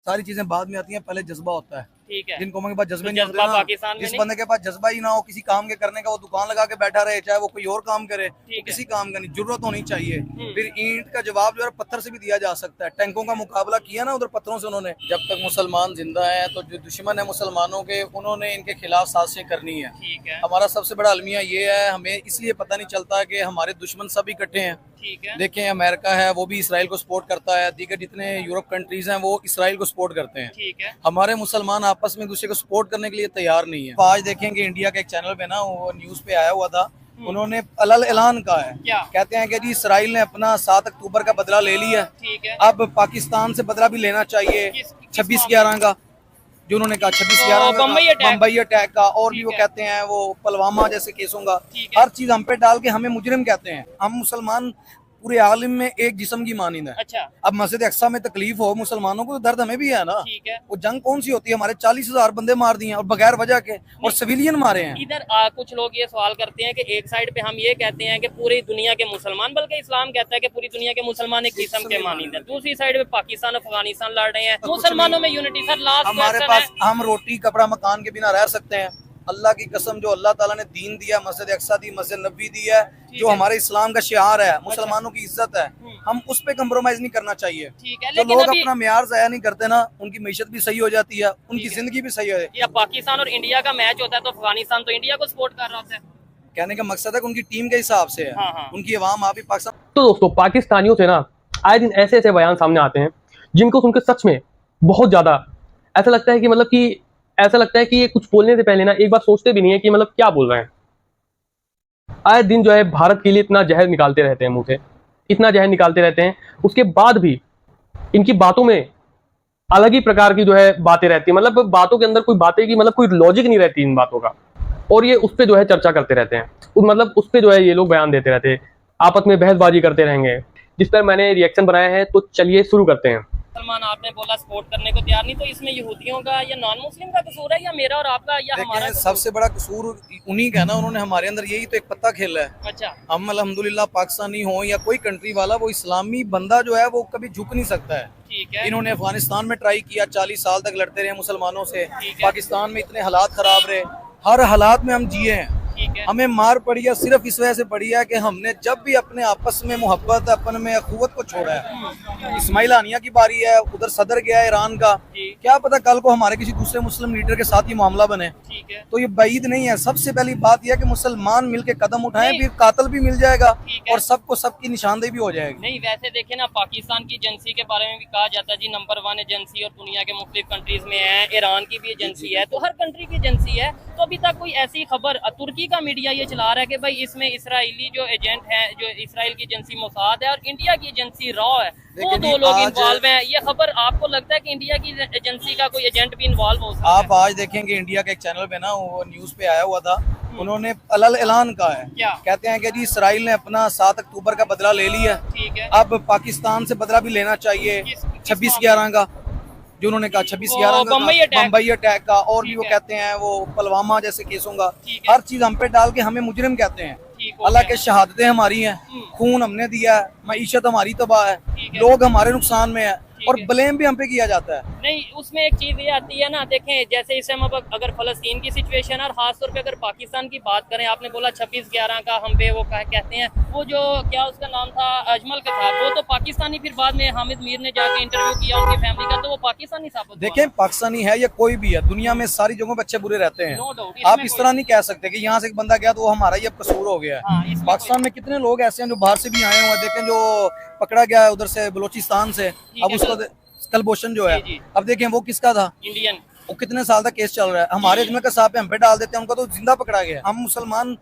सारी चीजें बाद में आती हैं, पहले जज्बा होता है। ठीक है, जिन कौमों के पास जज्बे तो नहीं होते जज्बा ना, पाकिस्तान में जिस नहीं। बंदे के पास जज्बा ही ना हो किसी काम के करने का, वो दुकान लगा के बैठा रहे, चाहे वो कोई और काम करे, ठीक है। किसी काम का नहीं, जरूरत होनी चाहिए। फिर ईंट का जवाब जो है पत्थर से भी दिया जा सकता है। टैंकों का मुकाबला किया ना उधर पत्थरों से उन्होंने। जब तक मुसलमान जिंदा है तो जो दुश्मन है मुसलमानों के, उन्होंने इनके खिलाफ साजिशें करनी है। ठीक है, हमारा सबसे बड़ा अलमिया ये है, हमें इसलिए पता नहीं चलता कि हमारे दुश्मन सब इकट्ठे हैं। ठीक है, देखें, अमेरिका है वो भी इसराइल को सपोर्ट करता है, दीगर जितने यूरोप कंट्रीज हैं वो इसराइल को सपोर्ट करते हैं। ठीक है, हमारे मुसलमान आपस में एक दूसरे को सपोर्ट करने के लिए तैयार नहीं है। आज देखेंगे इंडिया के एक चैनल पे ना वो न्यूज पे आया हुआ था, उन्होंने अलल ऐलान कहा है। क्या कहते हैं कि जी इसराइल ने अपना 7 अक्टूबर का बदला ले लिया, ठीक है, अब पाकिस्तान से बदला भी लेना चाहिए किस 26/11 का, जो उन्होंने कहा 26/11 का, बम्बई अटैक का, और भी वो कहते हैं वो पुलवामा जैसे केसों का। ठीक है। हर चीज हम पे डाल के हमें मुजरिम कहते हैं। हम मुसलमान पूरे आलम में एक जिस्म की मानिंद है। अच्छा, अब मस्जिद अक्सा में तकलीफ हो मुसलमानों को, तो दर्द हमें भी है ना। ठीक है। वो जंग कौन सी होती है? हमारे 40,000 बंदे मार दिए हैं और बगैर वजह के, और सिविलियन मारे हैं। इधर कुछ लोग ये सवाल करते हैं कि एक साइड पे हम ये कहते हैं कि पूरी दुनिया के मुसलमान, बल्कि इस्लाम कहता है कि पूरी दुनिया के मुसलमान एक किस्म के मानिंद है। दूसरी साइड पे पाकिस्तान अफगानिस्तान लड़ रहे हैं, मुसलमानों में यूनिटी। सर लास्ट हमारे पास हम रोटी कपड़ा मकान के बिना रह सकते हैं? अल्लाह की कसम, जो अल्लाह ताला ने दीन दिया, मस्जिद अक्सा दी, मस्जिद नबी दी है, जो हमारे इस्लाम का शिआर है, मुसलमानों की इज्जत है, हम उस पे कंप्रोमाइज नहीं करना चाहिए। ठीक है, जो लेकिन लोग अभी अपना म्यार ज़ाया नहीं करते ना, उनकी मैशत भी सही हो जाती है, उनकी जिंदगी भी सही हो जाती है। या पाकिस्तान और इंडिया का मैच होता है तो अफगानिस्तान तो इंडिया को सपोर्ट कर रहा होता है। कहने का मकसद है कि उनकी टीम के हिसाब से है। हाँ, हाँ। उनकी अवाम आप ही पाकिस्तान। तो दोस्तों, पाकिस्तानियों से ना आए दिन ऐसे ऐसे बयान सामने आते हैं जिनको सुनकर सच में बहुत ज्यादा ऐसा लगता है कि ये कुछ बोलने से पहले ना एक बार सोचते भी नहीं है कि मतलब क्या बोल रहे हैं। आए दिन जो है भारत के लिए इतना जहर निकालते रहते हैं, मुंह से इतना जहर निकालते रहते हैं, उसके बाद भी इनकी बातों में अलग ही प्रकार की जो है बातें रहती है। मतलब बातों के अंदर कोई बातें की मतलब कोई लॉजिक नहीं रहती इन बातों का, और ये उस पर जो है चर्चा करते रहते हैं। मतलब उस पर जो है ये लोग बयान देते रहते हैं, आपस में बहसबाजी करते रहेंगे, जिस पर मैंने रिएक्शन बनाया है। तो चलिए शुरू करते हैं। मुसलमान आपने बोला सपोर्ट करने को तैयार नहीं, तो इसमें यहूदियों का या नॉन मुस्लिम का कसूर है, या मेरा और आपका, या हमारा देखिए, सबसे बड़ा कसूर उन्हीं का है ना, उन्होंने हमारे अंदर यही तो एक पत्ता खेला है। अच्छा, हम अल्हम्दुलिल्लाह पाकिस्तानी हो या कोई कंट्री वाला, वो इस्लामी बंदा जो है वो कभी झुक नहीं सकता है। ठीक है, इन्होंने अफगानिस्तान में ट्राई किया, 40 साल तक लड़ते रहे मुसलमानों से। ठीक है। पाकिस्तान में इतने हालात खराब रहे, हर हालात में हम जिए हैं। ठीक है, हमें मार पड़ी है सिर्फ इस वजह से पड़ी है कि हमने जब भी अपने आपस में मोहब्बत, अपन में अखुवत को छोड़ा है। इस्माइल हानिया की बारी है, उधर सदर गया है ईरान का, जी। क्या पता कल को हमारे किसी दूसरे मुस्लिम लीडर के साथ ये मामला बने। ठीक है, तो ये बाईद नहीं है। सबसे पहली बात यह है कि मुसलमान मिलके कदम उठाएं, नहीं। फिर कातिल भी मिल जाएगा ठीक है। और सबको सबकी निशानदेही भी हो जाएगी। नहीं वैसे देखे ना, पाकिस्तान की एजेंसी के बारे में भी कहा जाता है जी नंबर 1 एजेंसी और दुनिया के मुख्तलिफ कंट्रीज में है। ईरान की भी एजेंसी है, तो हर कंट्री की एजेंसी है। तो अभी तक कोई ऐसी खबर, तुर्की का मीडिया ये चला रहा है कि भाई इसमें इसराइली जो एजेंट है, जो इसराइल की एजेंसी मोसाद है और इंडिया की एजेंसी रॉ है, वो दो लोग इन्वॉल्व हैं। ये खबर आपको लगता है कि इंडिया की एजेंसी का कोई एजेंट भी इन्वॉल्व हो सकता है? आप आज देखेंगे इंडिया के एक चैनल पे ना वो न्यूज पे आया हुआ था, उन्होंने अलल ऐलान कहा है। क्या कहते हैं कि जी इसराइल ने अपना 7 अक्टूबर का बदला ले लिया, ठीक है, अब पाकिस्तान से बदला भी लेना चाहिए किस 26/11 का, जो उन्होंने कहा 26/11 का, बम्बई अटैक का, और भी वो कहते हैं वो पुलवामा जैसे केसों का। ठीक है। हर चीज हम पे डाल के हमें मुजरिम कहते हैं। ठीक हो अल्लाह गया। के शहादतें हमारी हैं, खून हमने दिया है, मईशत हमारी तबाह है, ठीक है। लोग हमारे नुकसान में है, ठीक और है। ब्लेम भी हम पे किया जाता है। नहीं, उसमें एक चीज ये आती है ना, देखें जैसे इस टाइम अब अगर फलस्तीन की सिचुएशन और खासतौर पे अगर पाकिस्तान की बात करें, आपने बोला 26/11 का हम पे वो कहते हैं, वो जो क्या उसका नाम था, अजमल का था, वो तो पाकिस्तानी, फिर बाद में हामिद मीर ने जाके इंटरव्यू किया उनकी फैमिली का, तो वो पाकिस्तानी साबित हुआ। देखें, पाकिस्तानी है या कोई भी है, दुनिया में सारी जगहों पे अच्छे बुरे रहते हैं। नो डाउट, आप इस तरह नहीं कह सकते कि यहाँ से एक बंदा गया तो वो हमारा ही अब कसूर हो गया हाँ, है। इसमें पाकिस्तान में कितने लोग ऐसे हैं जो बाहर से भी आए हुए हैं। देखें, जो पकड़ा गया है उधर से बलूचिस्तान से, अब है, उसको कलभूषण जो है, जी, जी। अब देखें वो किसका था, इंडियन। वो कितने साल तक केस चल रहा है। हमारे इतने का साथ पे हम पे डाल देते हैं, उनका तो जिंदा पकड़ा गया। हम मुसलमान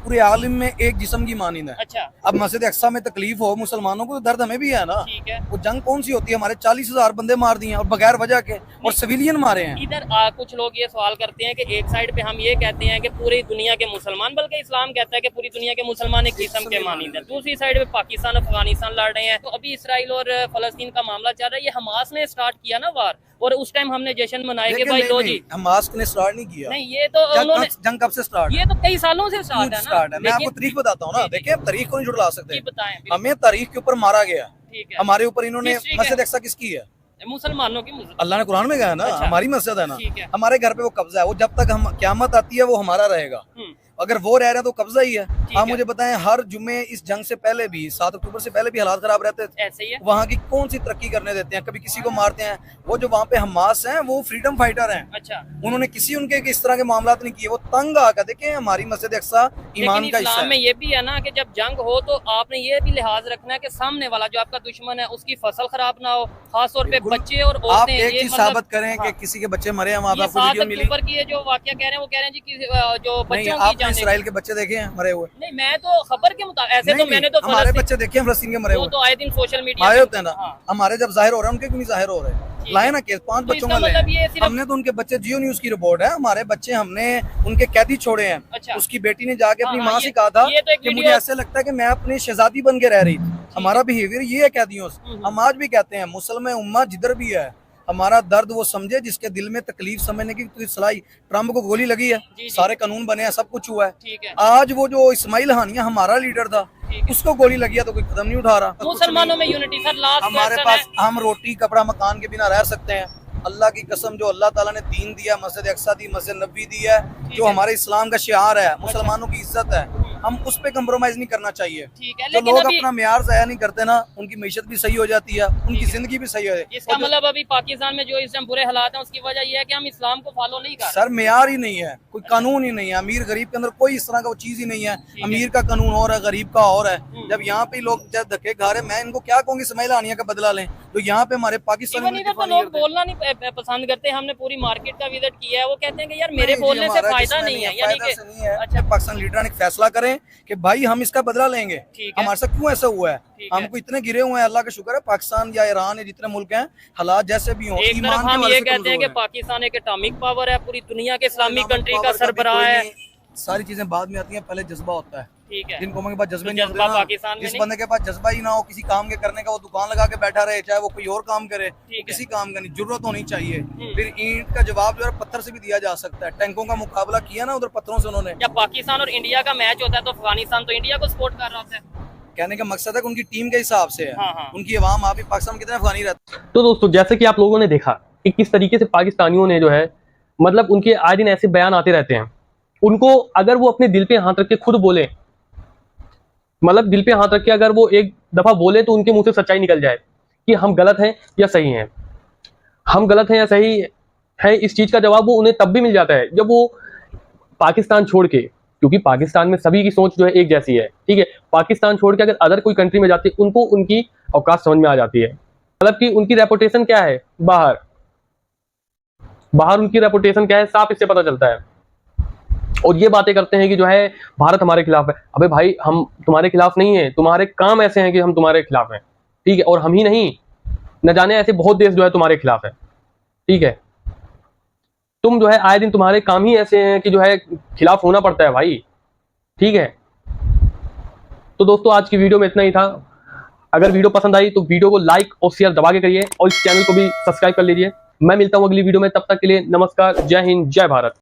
पूरे आलम में एक जिस्म की मानिंद है। अच्छा, अब मस्जिद अक्सा में तकलीफ हो मुसलमानों को, तो दर्द हमें भी है ना। ठीक है। वो जंग कौन सी होती है? हमारे 40,000 बंदे मार दिए हैं और बगैर वजह के, और सिविलियन मारे हैं। इधर कुछ लोग ये सवाल करते हैं कि एक साइड पे हम ये कहते हैं कि पूरी दुनिया के मुसलमान, बल्कि इस्लाम कहता है कि पूरी दुनिया के मुसलमान एक किस्म के मानिंद है। दूसरी साइड पे पाकिस्तान अफगानिस्तान लड़ रहे हैं। तो अभी इसराइल और फलस्तीन का मामला चल रहा है, ये हमास ने स्टार्ट किया ना वार, और उस टाइम हमने जश्न मनाए कि भाई लो जी। हमास ने स्टार्ट नहीं किया। नहीं, ये तो उन्होंने, जंग कब से स्टार्ट ये तो कई सालों से स्टार्ट है ना। मैं आपको तारीख बताता हूँ ना। देखिए, अब तारीख को नहीं जुड़वा सकते। बताएं। हमें तारीख के ऊपर मारा गया, ठीक है, हमारे ऊपर इन्होंने। हिस्ट्री मस्जिद के- अक्सा किसकी है? मुसलमानों की मस्जिद। अल्लाह ने कुरान में कहा है ना, अच्छा। हमारी मस्जिद है ना, ठीक है। हमारे घर पे वो कब्जा है, वो जब तक हम क्यामत आती है वो हमारा रहेगा। अगर वो रह रहे हैं तो कब्जा ही है। ठीक आप है। मुझे बताएं, हर जुम्मे इस जंग से पहले भी 7 अक्टूबर से पहले भी हालात खराब रहते थे। ऐसे ही है। वहाँ की कौन सी तरक्की करने देते हैं, कभी किसी को मारते हैं। वो जो वहाँ पे हमास हैं वो फ्रीडम फाइटर हैं, अच्छा, उन्होंने किसी उनके इस तरह के मामलात नहीं किए। वो तंग आकर देखें, हमारी मस्जिद अक्सा ईमान लेकिन का हिस्सा इस्लाम में है। ये भी है ना कि जब जंग हो तो आपने ये भी लिहाज रखना है कि सामने वाला जो आपका दुश्मन है उसकी फसल खराब ना हो, खास तौर पे बिल्कुल। बच्चे और आप औरतें। एक ये चीज मतलब साबित करें हाँ, कि किसी के बच्चे मरे हैं, वहाँ पे ये आपको 7 वीडियो मिली? अक्टूबर की ये जो वाकया कह रहे हैं वो कह रहे हैं जी कि जो नहीं, बच्चों की आपने जाने। इसराइल के बच्चे देखे हैं मरे हुए? नहीं, मैं तो खबर के मुताबिक ऐसे नहीं, तो मैंने तो हमारे फलस्तीन- बच्चे देखे हैं फलस्तीन के मरे वो हुए, तो आए दिन सोशल मीडिया आए होते हैं ना। हाँ। हमारे जब जाहिर हो रहे हैं, उनके क्यों नहीं जाहिर हो रहे? ठीक लाए है। ना केस, 5 तो बच्चों इसका का मतलब ये ले। सिर्फ- हमने तो उनके बच्चे, जियो न्यूज की रिपोर्ट है, हमारे बच्चे हमने उनके कैदी छोड़े हैं। अच्छा। उसकी बेटी ने जाके हाँ, अपनी हाँ, माँ ये- से कहा था ये तो एक कि मुझे वीडियो- ऐसे लगता है कि मैं अपनी शहजादी बन के रह रही थी। हमारा बिहेवियर ये है कैदियों से। हम आज भी कहते हैं, मुसलमान उम्मा जिधर भी है, हमारा दर्द वो समझे जिसके दिल में तकलीफ समझने की तो सलाई। ट्रम्प को गोली लगी है, जी। सारे कानून बने हैं, सब कुछ हुआ है। ठीक है। आज वो जो इस्माइल हानिया हमारा लीडर था, ठीक है। उसको गोली लगी है तो कोई कदम नहीं उठा रहा। मुसलमानों में यूनिटी। सर लास्ट हमारे क्वेश्चन है। पास, हम रोटी कपड़ा मकान के बिना रह सकते हैं। अल्लाह की कसम, जो अल्लाह ताला ने दीन दिया, मस्जिद अक्सा दी, मस्जिद नबी दी है, जो है। हमारे इस्लाम का शिआर है, मुसलमानों की इज्जत है, हम उस पे कंप्रोमाइज नहीं करना चाहिए। ठीक है, जो लेकिन लोग अभी अपना म्यार ज़ाया नहीं करते ना, उनकी मीशत भी सही हो जाती है, उनकी जिंदगी भी सही हो जाती है। इसका और जो- मतलब अभी पाकिस्तान में जो इस टाइम बुरे हालात हैं उसकी वजह यह है कि हम इस्लाम को फॉलो नहीं कर रहे। सर म्यार ही नहीं है, कोई कानून ही नहीं है। अमीर गरीब के अंदर कोई इस तरह का वो चीज ही नहीं है। अमीर का कानून और है, गरीब का और है। जब यहाँ पे लोग जब धक्के खा रहे, मैं इनको क्या कहूँगी, इस्माइल हानिया का बदला लें, तो यहाँ पे हमारे पाकिस्तान इवन इधर तो लोग बोलना नहीं पसंद करते। हमने पूरी मार्केट का विजिट किया है, वो कहते हैं कि यार मेरे बोलने से फायदा नहीं है, यानी कि अच्छा, पाकिस्तान लीडर ने फैसला करें कि भाई हम इसका बदला लेंगे। ठीक है। हमारे साथ क्यों ऐसा हुआ है? ठीक है। हमको इतने गिरे हुए हैं, अल्लाह का शुक्र है, पाकिस्तान या ईरान या जितने मुल्क हैं, हालात जैसे भी हों, एक तरफ ईमान के हम हवाले ये से कहते हैं कमजोर कि पाकिस्तान एक एटॉमिक पावर है, पूरी दुनिया के इस्लामी इस्लामिक कंट्री का पावर भी सरबराह कोई है। नहीं, सारी चीजें बाद में आती हैं, पहले जज्बा होता है। ठीक है। जिन कौमों के पास जज्बे तो नहीं जज्बा होते ना, पाकिस्तान में जिस नहीं? बंदे के पास जज्बा ही ना हो किसी काम के करने का, वो दुकान लगा के बैठा रहे, चाहे वो कोई और काम करे, ठीक है। किसी काम का नहीं, जरूरत होनी चाहिए। फिर ईंट का जवाब जो है पत्थर से भी दिया जा सकता है। टैंकों का मुकाबला किया ना उधर पत्थरों से उन्होंने। जब पाकिस्तान और इंडिया का मैच होता है तो अफगानिस्तान तो इंडिया को सपोर्ट कर रहा होता है। कहने का मकसद है कि उनकी टीम के हिसाब से है। हाँ, हाँ। उनकी अवाम आप ही पाकिस्तान में कितने अफगानी रहते हैं। तो दोस्तों, जैसे कि आप लोगों ने देखा कि किस तरीके से पाकिस्तानियों ने जो है, मतलब उनके आए दिन ऐसे बयान आते रहते हैं। उनको अगर वो अपने दिल पे हाथ रख के खुद बोले, मतलब दिल पे हाथ रख के अगर वो एक दफा बोले तो उनके मुंह से सच्चाई निकल जाए कि हम गलत हैं या सही हैं, हम गलत हैं या सही है, इस चीज का जवाब वो उन्हें तब भी मिल जाता है जब वो पाकिस्तान छोड़ के, क्योंकि पाकिस्तान में सभी की सोच जो है एक जैसी है, ठीक है, पाकिस्तान छोड़ के अगर अदर कोई कंट्री में जाती है, उनको उनकी औकात समझ में आ जाती है। मतलब कि उनकी रेपुटेशन क्या है बाहर, उनकी रेपुटेशन क्या है, साफ इससे पता चलता है। और ये बातें करते हैं कि जो है भारत हमारे खिलाफ है। अबे भाई, हम तुम्हारे खिलाफ नहीं है, तुम्हारे काम ऐसे हैं कि हम तुम्हारे खिलाफ हैं, ठीक है। और हम ही नहीं, न जाने ऐसे बहुत देश जो है तुम्हारे खिलाफ है, ठीक है। तुम जो है आए दिन तुम्हारे काम ही ऐसे हैं कि जो है खिलाफ होना पड़ता है भाई, ठीक है। तो दोस्तों, आज की वीडियो में इतना ही था। अगर वीडियो पसंद आई तो वीडियो को लाइक और शेयर दबा के करिए और इस चैनल को भी सब्सक्राइब कर लीजिए। मैं मिलता हूं अगली वीडियो में, तब तक के लिए नमस्कार, जय हिंद, जय भारत।